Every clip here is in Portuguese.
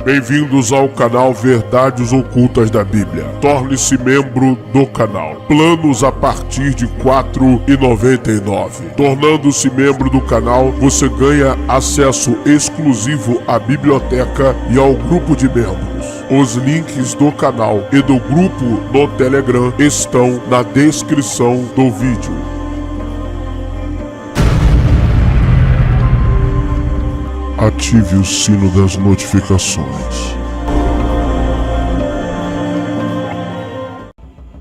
Bem-vindos ao canal Verdades Ocultas da Bíblia. Torne-se membro do canal. Planos a partir de R$ 4,99. Tornando-se membro do canal, você ganha acesso exclusivo à biblioteca e ao grupo de membros. Os links do canal e do grupo no Telegram estão na descrição do vídeo. Ative o sino das notificações.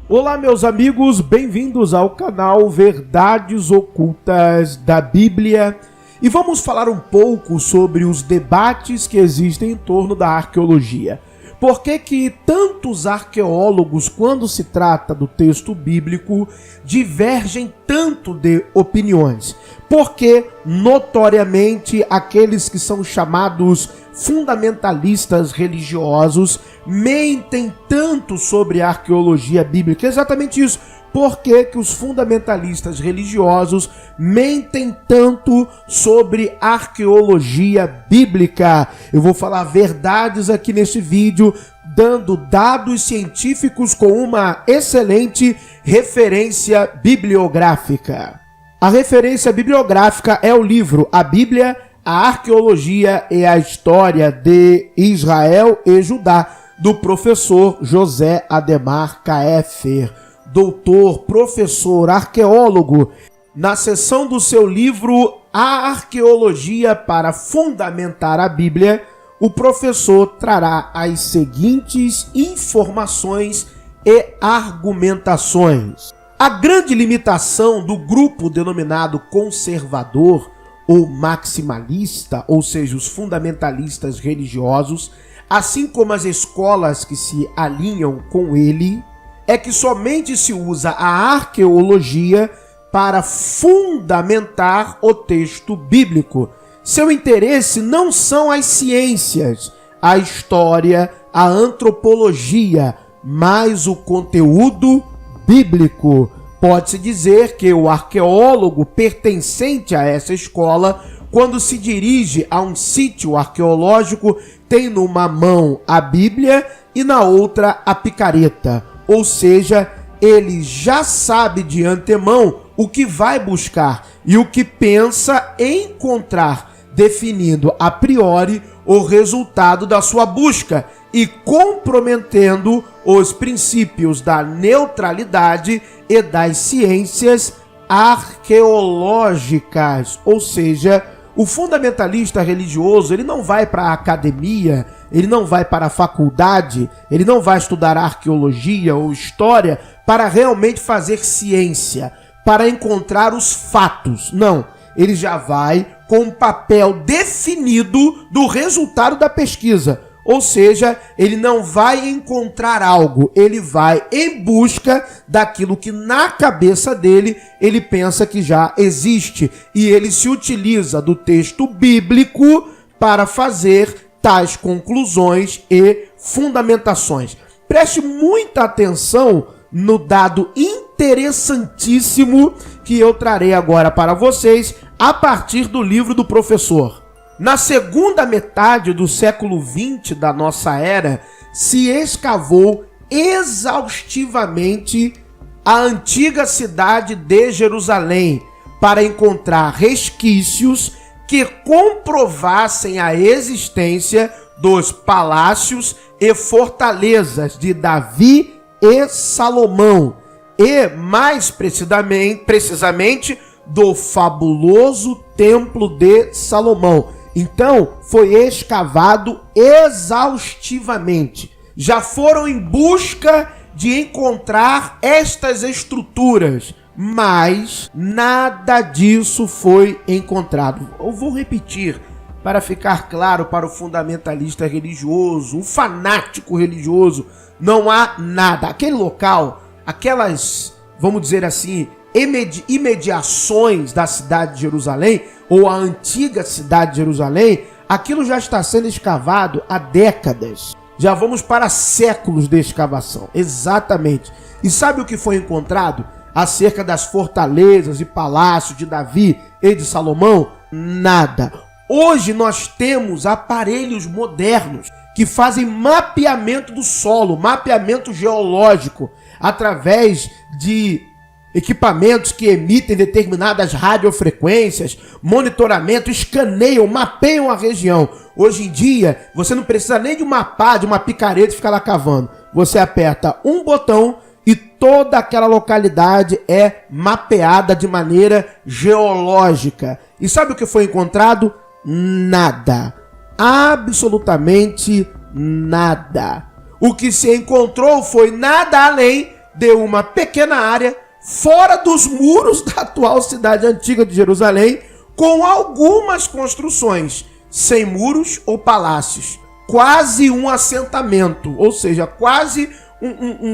Olá, meus amigos, bem-vindos ao canal Verdades Ocultas da Bíblia. E vamos falar um pouco sobre os debates que existem em torno da arqueologia. Por que tantos arqueólogos, quando se trata do texto bíblico, divergem tanto de opiniões? Porque, notoriamente, aqueles que são chamados fundamentalistas religiosos mentem tanto sobre a arqueologia bíblica. Exatamente isso. Por que os fundamentalistas religiosos mentem tanto sobre arqueologia bíblica? Eu vou falar verdades aqui neste vídeo, dando dados científicos com uma excelente referência bibliográfica. A referência bibliográfica é o livro A Bíblia, a Arqueologia e a História de Israel e Judá, do professor José Ademar Kaefer, doutor, professor, arqueólogo. Na seção do seu livro A Arqueologia para Fundamentar a Bíblia, o professor trará as seguintes informações e argumentações. A grande limitação do grupo denominado conservador ou maximalista, ou seja, os fundamentalistas religiosos, assim como as escolas que se alinham com ele, é que somente se usa a arqueologia para fundamentar o texto bíblico. Seu interesse não são as ciências, a história, a antropologia, mas o conteúdo bíblico. Pode-se dizer que o arqueólogo pertencente a essa escola, quando se dirige a um sítio arqueológico, tem numa mão a Bíblia e na outra a picareta. Ou seja, ele já sabe de antemão o que vai buscar e o que pensa encontrar, definindo a priori o resultado da sua busca e comprometendo os princípios da neutralidade e das ciências arqueológicas. Ou seja, o fundamentalista religioso, ele não vai para a academia, ele não vai para a faculdade, ele não vai estudar arqueologia ou história para realmente fazer ciência, para encontrar os fatos. Não, ele já vai com um papel definido do resultado da pesquisa. Ou seja, ele não vai encontrar algo, ele vai em busca daquilo que na cabeça dele ele pensa que já existe. E ele se utiliza do texto bíblico para fazer tais conclusões e fundamentações. Preste muita atenção no dado interessantíssimo que eu trarei agora para vocês a partir do livro do professor. Na segunda metade do século XX da nossa era, se escavou exaustivamente a antiga cidade de Jerusalém para encontrar resquícios que comprovassem a existência dos palácios e fortalezas de Davi e Salomão, e mais precisamente do fabuloso Templo de Salomão. Então, foi escavado exaustivamente. Já foram em busca de encontrar estas estruturas, mas nada disso foi encontrado. Eu vou repetir para ficar claro para o fundamentalista religioso, o fanático religioso. Não há nada. Aquele local, aquelas, vamos dizer assim, imediações da cidade de Jerusalém, ou a antiga cidade de Jerusalém, aquilo já está sendo escavado há décadas. Já vamos para séculos de escavação. Exatamente. E sabe o que foi encontrado acerca das fortalezas e palácios de Davi e de Salomão? Nada. Hoje nós temos aparelhos modernos que fazem mapeamento do solo, mapeamento geológico, através de equipamentos que emitem determinadas radiofrequências, monitoramento, escaneiam, mapeiam a região. Hoje em dia, você não precisa nem de uma pá, de uma picareta e ficar lá cavando. Você aperta um botão e toda aquela localidade é mapeada de maneira geológica. E sabe o que foi encontrado? Nada. Absolutamente nada. O que se encontrou foi nada além de uma pequena área fora dos muros da atual cidade antiga de Jerusalém, com algumas construções sem muros ou palácios. Quase um assentamento, ou seja, quase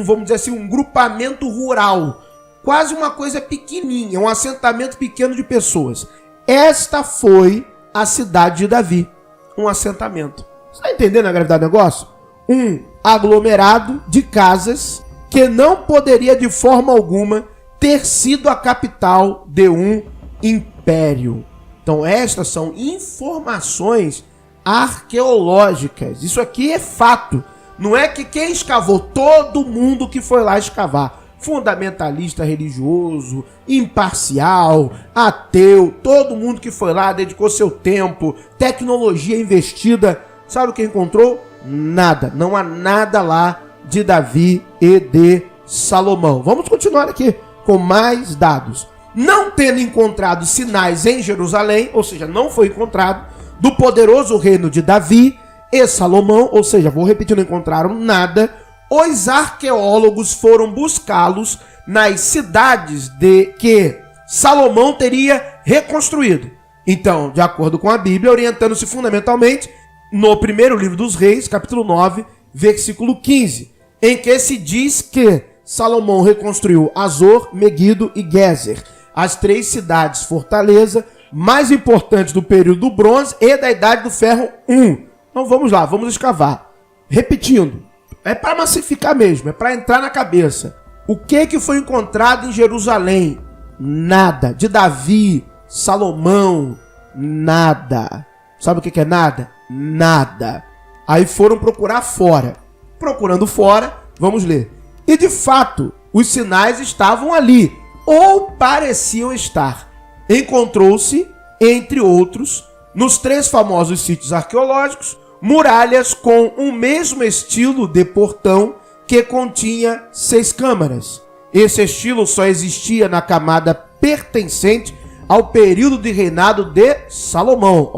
vamos dizer assim, um grupamento rural. Quase uma coisa pequenininha, um assentamento pequeno de pessoas. Esta foi a cidade de Davi, um assentamento. Você está entendendo a gravidade do negócio? Um aglomerado de casas que não poderia de forma alguma ter sido a capital de um império. Então estas são informações arqueológicas. Isso aqui é fato. Não é que quem escavou, todo mundo que foi lá escavar. Fundamentalista religioso, imparcial, ateu, todo mundo que foi lá, dedicou seu tempo, tecnologia investida. Sabe o que encontrou? Nada. Não há nada lá de Davi e de Salomão. Vamos continuar aqui com mais dados. Não tendo encontrado sinais em Jerusalém, ou seja, não foi encontrado, do poderoso reino de Davi e Salomão, ou seja, vou repetir, não encontraram nada, os arqueólogos foram buscá-los nas cidades de que Salomão teria reconstruído. Então, de acordo com a Bíblia, orientando-se fundamentalmente no primeiro livro dos Reis, capítulo 9, versículo 15, em que se diz que Salomão reconstruiu Azor, Meguido e Gezer, as três cidades fortaleza mais importantes do período do bronze e da idade do ferro 1. Então vamos lá, vamos escavar. Repetindo, é para massificar mesmo, é para entrar na cabeça. O que foi encontrado em Jerusalém? Nada. De Davi, Salomão, nada. Sabe o que é nada? Nada. Aí foram procurar fora. Procurando fora, vamos ler. E de fato, os sinais estavam ali, ou pareciam estar. Encontrou-se, entre outros, nos três famosos sítios arqueológicos, muralhas com o mesmo estilo de portão que continha 6 câmaras. Esse estilo só existia na camada pertencente ao período de reinado de Salomão.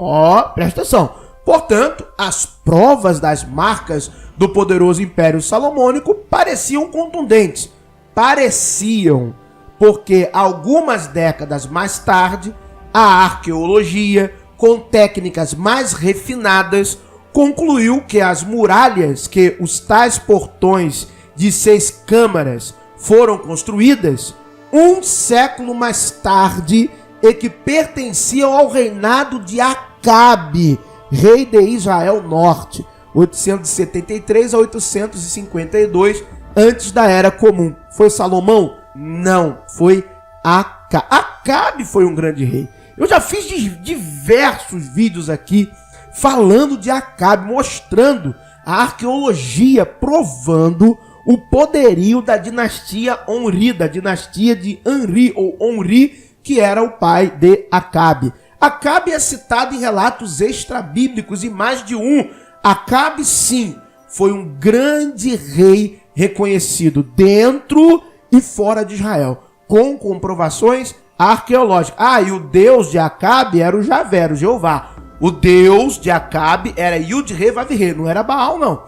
Presta atenção. Portanto, as provas das marcas do poderoso Império Salomônico pareciam contundentes. Pareciam, porque algumas décadas mais tarde, a arqueologia, com técnicas mais refinadas, concluiu que as muralhas que os tais portões de 6 câmaras foram construídas um século mais tarde e que pertenciam ao reinado de Acabe, rei de Israel Norte, 873 a 852 antes da Era Comum. Foi Salomão? Não, foi Acabe. Acabe foi um grande rei. Eu já fiz diversos vídeos aqui falando de Acabe, mostrando a arqueologia, provando o poderio da dinastia Onri, da dinastia de Henri, ou Onri, que era o pai de Acabe. Acabe é citado em relatos extrabíblicos e mais de um. Acabe, sim, foi um grande rei reconhecido dentro e fora de Israel, com comprovações arqueológicas. E o deus de Acabe era o Javé, era o Jeová. O deus de Acabe era Yud-Re-Vav-Re, não era Baal, não.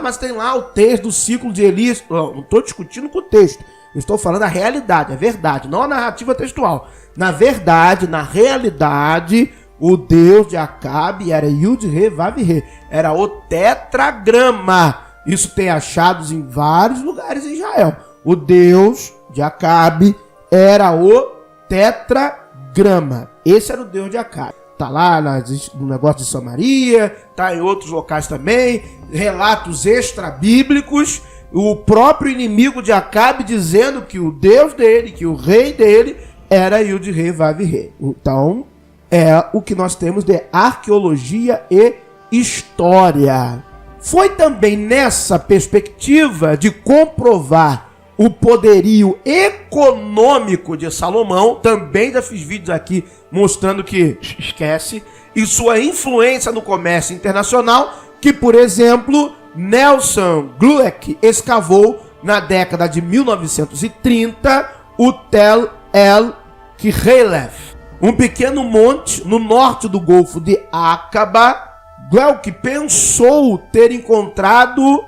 Mas tem lá o texto do ciclo de Elias. Não estou discutindo com o texto. Eu estou falando a realidade, a verdade, não a narrativa textual. Na verdade, na realidade, o deus de Acabe era Yud-Re-Vav-Re. Era o tetragrama. Isso tem achados em vários lugares em Israel. O deus de Acabe era o tetragrama. Esse era o deus de Acabe. Tá lá no negócio de Samaria, tá em outros locais também, relatos extra-bíblicos, o próprio inimigo de Acabe dizendo que o deus dele, que o rei dele, era Yud-Re-Vav-Re. Então, é o que nós temos de arqueologia e história. Foi também nessa perspectiva de comprovar o poderio econômico de Salomão, também já fiz vídeos aqui mostrando que, esquece, e sua influência no comércio internacional, que, por exemplo, Nelson Glueck escavou na década de 1930 o Tel el-Khelef, um pequeno monte no norte do Golfo de Aqaba. Glueck pensou ter encontrado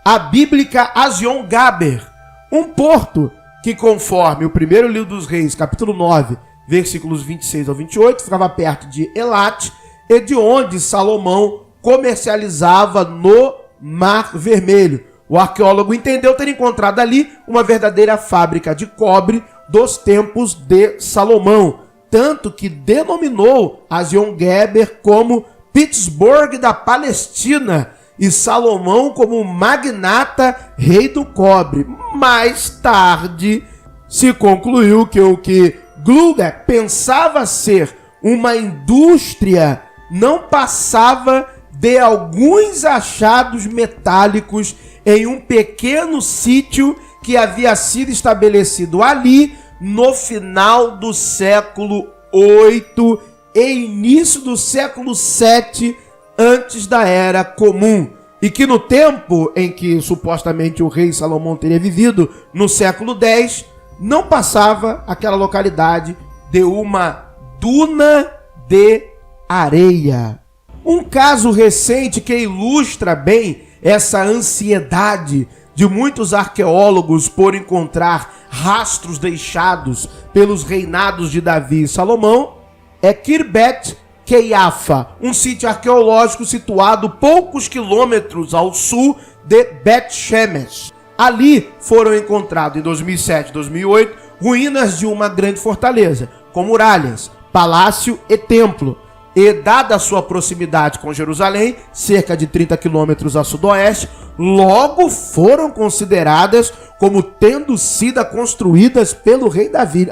a bíblica Azion Gaber, um porto que, conforme o primeiro livro dos Reis, capítulo 9, versículos 26 ao 28, ficava perto de Elat, e de onde Salomão comercializava no Mar Vermelho. O arqueólogo entendeu ter encontrado ali uma verdadeira fábrica de cobre dos tempos de Salomão, tanto que denominou Azion Gaber como Pittsburgh da Palestina e Salomão como magnata rei do cobre. Mais tarde se concluiu que o que Glueck pensava ser uma indústria não passava de alguns achados metálicos em um pequeno sítio que havia sido estabelecido ali no final do século VIII e início do século VII antes da Era Comum, e que no tempo em que supostamente o rei Salomão teria vivido, no século X, não passava aquela localidade de uma duna de areia. Um caso recente que ilustra bem essa ansiedade de muitos arqueólogos por encontrar rastros deixados pelos reinados de Davi e Salomão é Khirbet Qeiyafa, um sítio arqueológico situado poucos quilômetros ao sul de Bet-Shemesh. Ali foram encontrados em 2007 e 2008 ruínas de uma grande fortaleza, com muralhas, palácio e templo. E, dada a sua proximidade com Jerusalém, cerca de 30 quilômetros a sudoeste, logo foram consideradas como tendo sido construídas pelo rei Davi.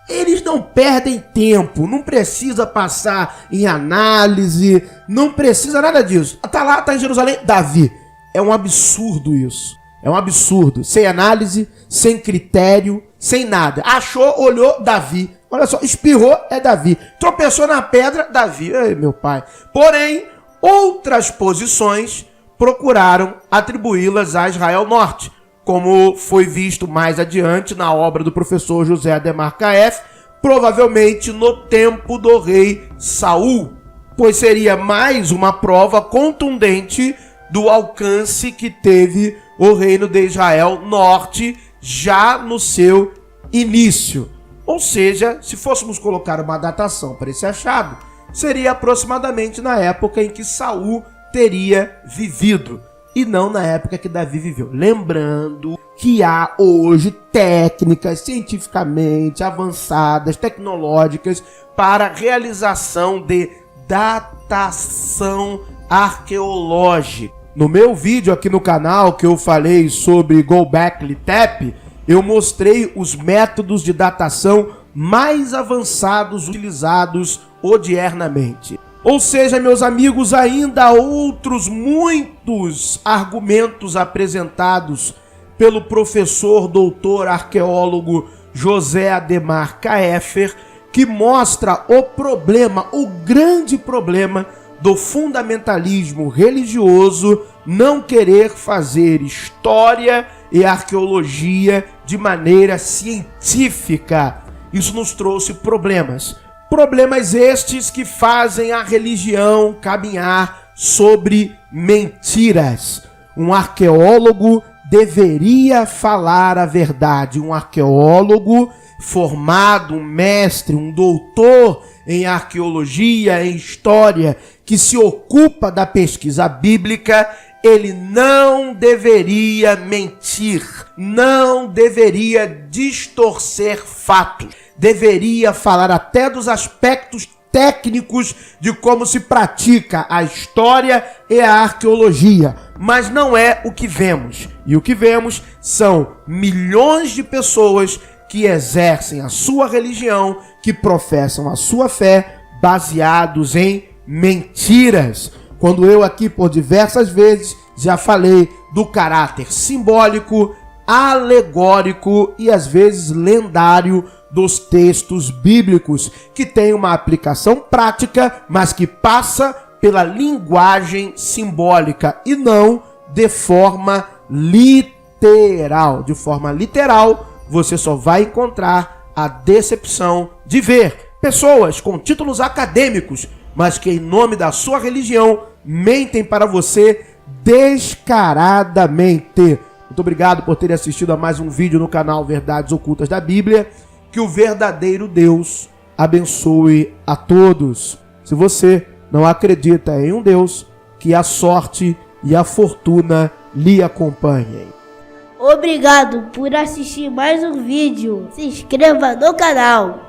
Eles não perdem tempo, não precisa passar em análise, não precisa nada disso. Tá lá, tá em Jerusalém, Davi. É um absurdo isso. É um absurdo. Sem análise, sem critério, sem nada. Achou, olhou, Davi. Olha só, espirrou, é Davi. Tropeçou na pedra, Davi. Ei, meu pai. Porém, outras posições procuraram atribuí-las a Israel Norte, como foi visto mais adiante na obra do professor José Ademar Caef, provavelmente no tempo do rei Saul, pois seria mais uma prova contundente do alcance que teve o reino de Israel Norte já no seu início. Ou seja, se fôssemos colocar uma datação para esse achado, seria aproximadamente na época em que Saul teria vivido, e não na época que Davi viveu. Lembrando que há hoje técnicas cientificamente avançadas, tecnológicas, para realização de datação arqueológica. No meu vídeo aqui no canal, que eu falei sobre Göbekli Tepe, eu mostrei os métodos de datação mais avançados utilizados odiernamente. Ou seja, meus amigos, ainda há outros muitos argumentos apresentados pelo professor doutor arqueólogo José Ademar Caefer, que mostra o problema, o grande problema do fundamentalismo religioso não querer fazer história e arqueologia de maneira científica. Isso nos trouxe problemas. Problemas estes que fazem a religião caminhar sobre mentiras. Um arqueólogo deveria falar a verdade. Um arqueólogo formado, um mestre, um doutor em arqueologia, em história, que se ocupa da pesquisa bíblica, ele não deveria mentir, não deveria distorcer fatos, deveria falar até dos aspectos técnicos de como se pratica a história e a arqueologia, mas não é o que vemos. E o que vemos são milhões de pessoas que exercem a sua religião, que professam a sua fé baseados em mentiras. Quando eu aqui por diversas vezes já falei do caráter simbólico, alegórico e às vezes lendário dos textos bíblicos, que tem uma aplicação prática, mas que passa pela linguagem simbólica e não de forma literal. De forma literal, você só vai encontrar a decepção de ver pessoas com títulos acadêmicos, mas que em nome da sua religião mentem para você descaradamente. Muito obrigado por ter assistido a mais um vídeo no canal Verdades Ocultas da Bíblia. Que o verdadeiro Deus abençoe a todos. Se você não acredita em um Deus, que a sorte e a fortuna lhe acompanhem. Obrigado por assistir mais um vídeo. Se inscreva no canal.